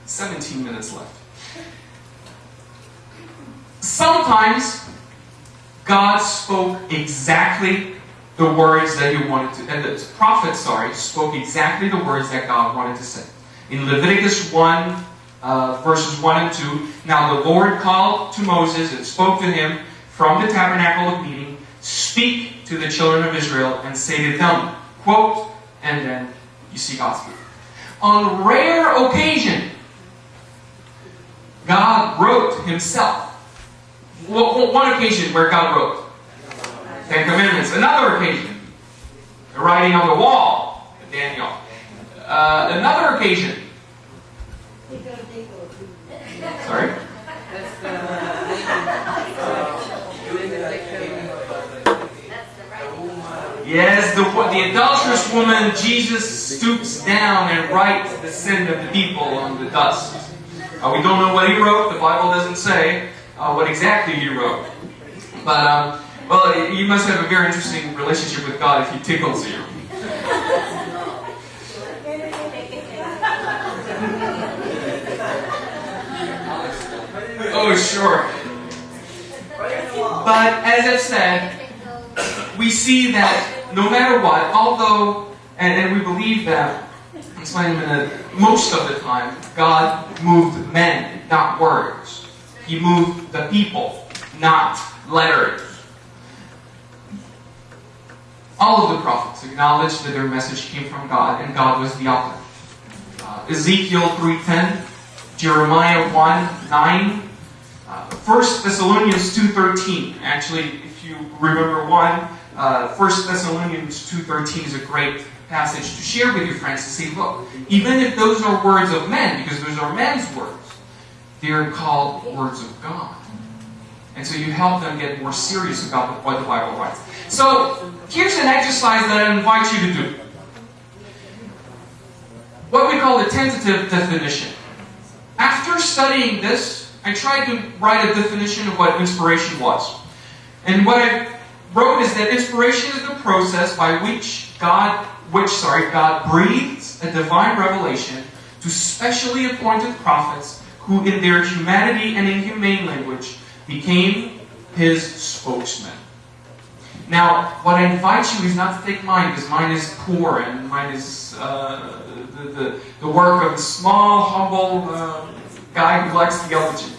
17 minutes left. Sometimes God spoke exactly the words that He wanted to, and the prophet, spoke exactly the words that God wanted to say. In Leviticus 1, verses 1 and 2, now the Lord called to Moses and spoke to him from the tabernacle of meeting, speak to the children of Israel and say to them, quote, and then you see God's speak. On rare occasion, God wrote Himself. One occasion where God wrote 10 Commandments. Another occasion, the writing on the wall, Daniel. Another occasion. Sorry? Yes, the adulterous woman, Jesus stoops down and writes the sin of the people on the dust. We don't know what He wrote. The Bible doesn't say what exactly He wrote. But, well, you must have a very interesting relationship with God if He tickles you. Oh, sure. But, as I've said, we see that no matter what, although, and we believe that, I'll explain in a minute, most of the time, God moved men, not words. He moved the people, not letters. All of the prophets acknowledged that their message came from God, and God was the author. Ezekiel 3:10, Jeremiah 1:9, 1 Thessalonians 2:13. Actually, if you remember 1 Thessalonians 2:13 is a great passage to share with your friends to say, look, even if those are words of men, because those are men's words, they're called words of God. And so you help them get more serious about what the Bible writes. So, here's an exercise that I invite you to do. What we call the tentative definition. After studying this, I tried to write a definition of what inspiration was. And what I wrote is that inspiration is the process by which God breathes a divine revelation to specially appointed prophets who in their humanity and inhumane language became His spokesman. Now, what I invite you is not to take mine, because mine is poor and mine is the work of a small, humble guy who likes theology.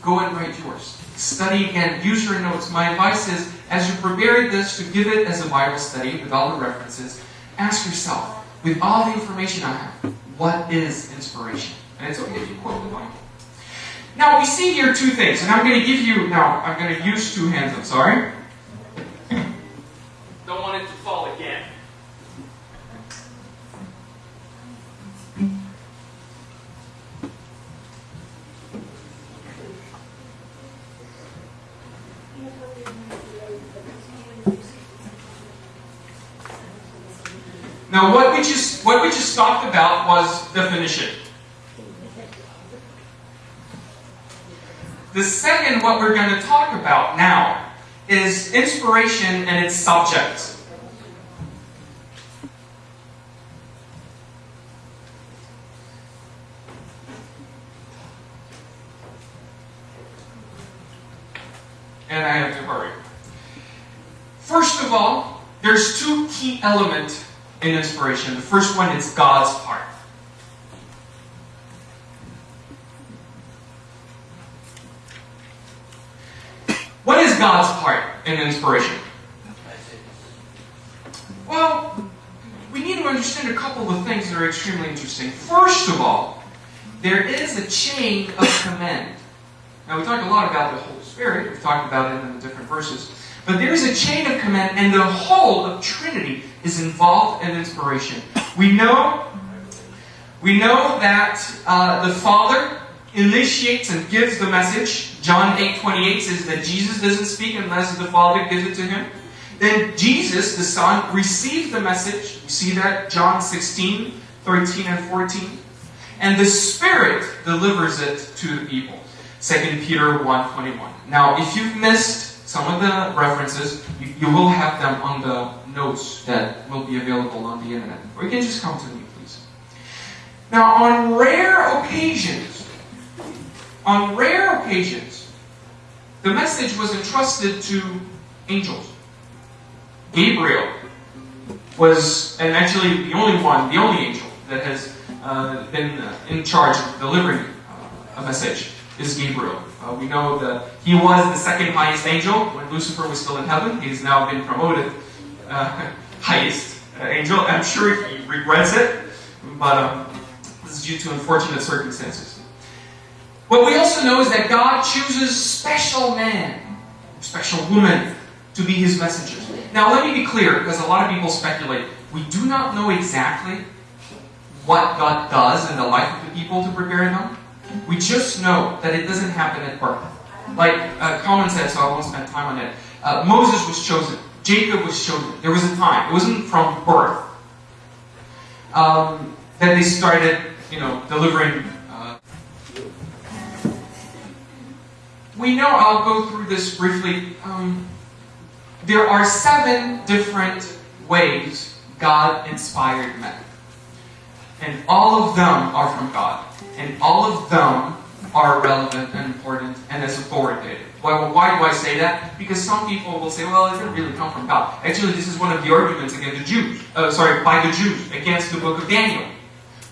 Go and write yours. Study again. Use your notes. My advice is, as you prepare this, to give it as a Bible study with all the references, ask yourself, with all the information I have, what is inspiration? And it's okay if you quote the Bible. Now, we see here two things, and I'm going to use two hands, I'm sorry. Don't want it to fall again. Now, what we just talked about was definition. The second, what we're going to talk about now, is inspiration and its subject. And I have to hurry. First of all, there's two key elements in inspiration. The first one is God's part. What is God's part in inspiration? Well, we need to understand a couple of things that are extremely interesting. First of all, there is a chain of command. Now, we talked a lot about the Holy Spirit. We've talked about it in the different verses. But there is a chain of command, and the whole of Trinity is involved in inspiration. We know that the Father initiates and gives the message. John 8:28 says that Jesus doesn't speak unless the Father gives it to Him. Then Jesus, the Son, receives the message. We see that John 16:13 and 14. And the Spirit delivers it to the people. 2 Peter 1:21. Now, if you've missed some of the references, you will have them on the notes that will be available on the internet. Or you can just come to me, please. Now, on rare rare occasions, the message was entrusted to angels. Gabriel was, and actually the only angel that has been in charge of delivering a message is Gabriel. We know that he was the second highest angel when Lucifer was still in heaven. He has now been promoted highest angel. I'm sure he regrets it, but this is due to unfortunate circumstances. What we also know is that God chooses special men, special women, to be His messengers. Now let me be clear, because a lot of people speculate. We do not know exactly what God does in the life of the people to prepare them. We just know that it doesn't happen at birth. Like Common said, so I won't spend time on it. Moses was chosen. Jacob was chosen. There was a time. It wasn't from birth that they started, delivering. We know, I'll go through this briefly. There are 7 different ways God inspired men. And all of them are from God. And all of them are relevant and important and as authoritative. Why do I say that? Because some people will say, well, it didn't really come from God. Actually, this is one of the arguments against the Jews. By the Jews against the book of Daniel.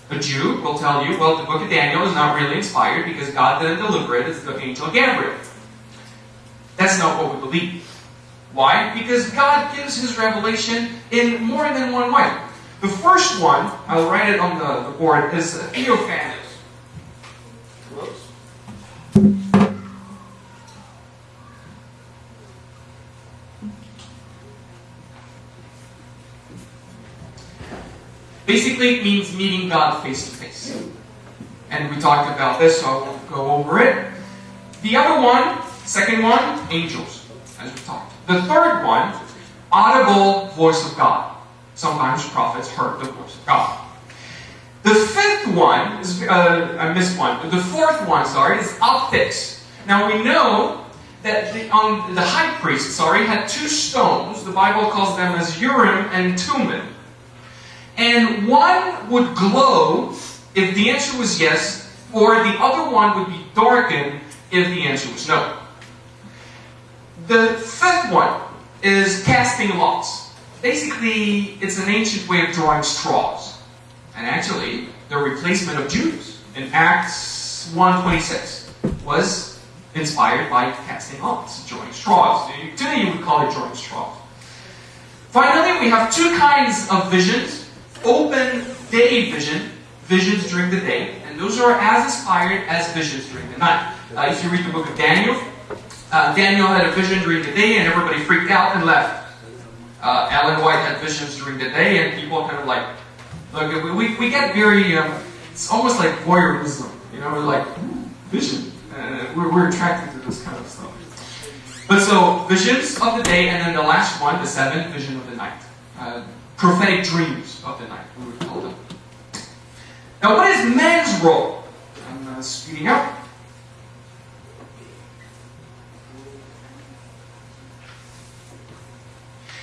A Jew will tell you, well, the book of Daniel is not really inspired because God didn't deliver it. It's the angel Gabriel. That's not what we believe. Why? Because God gives His revelation in more than one way. The first one, I'll write it on the board, is Theophanes. Basically, it means meeting God face to face. And we talked about this, so I won't go over it. The other one, second one, angels, as we talked. The third one, audible voice of God. Sometimes prophets heard the voice of God. The fifth one is, I missed one. The fourth one, is optics. Now we know that the high priest, had 2 stones. The Bible calls them as Urim and Thummim. And one would glow if the answer was yes, or the other one would be darkened if the answer was no. The fifth one is casting lots. Basically, it's an ancient way of drawing straws. And actually, the replacement of Judas in Acts 1:26 was inspired by casting lots, drawing straws. Today you would call it drawing straws. Finally, we have 2 kinds of visions. Open day vision, visions during the day, and those are as inspired as visions during the night. If you read the book of Daniel, Daniel had a vision during the day and everybody freaked out and left. Ellen White had visions during the day and people kind of like, look, we get very, it's almost like voyeurism. We're like, vision. We're attracted to this kind of stuff. But so, visions of the day, and then the last one, the 7th, vision of the night. Prophetic dreams of the night, we would call them. Now, what is man's role? I'm speeding up.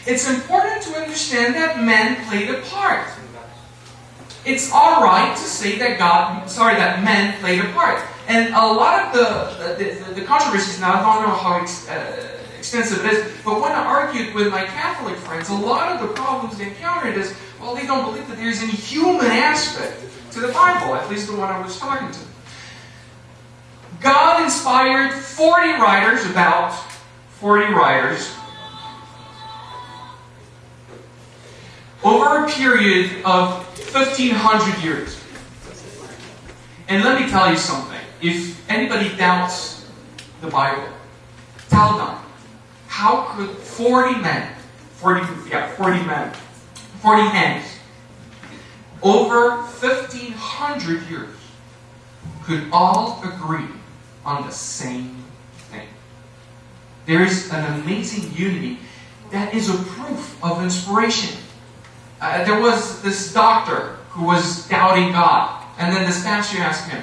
It's important to understand that men played a part. It's all right to say that that men played a part. And a lot of the controversies now, I don't know how extensive it is, but when I argued with my Catholic friends, a lot of the problems they encountered is, well, they don't believe that there's any human aspect to the Bible, at least the one I was talking to. God inspired 40 writers, about 40 writers, over a period of 1,500 years. And let me tell you something. If anybody doubts the Bible, tell them, how could 40 men, 40 hands, over 1,500 years, could all agree on the same thing? There is an amazing unity that is a proof of inspiration. There was this doctor who was doubting God, and then this pastor asked him,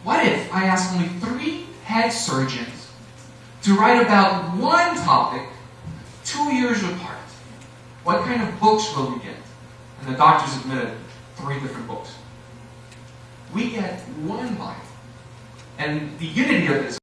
what if I ask only 3 head surgeons to write about one topic 2 years apart? What kind of books will you get? And the doctors admitted 3 different books. we get one body. And the unity of this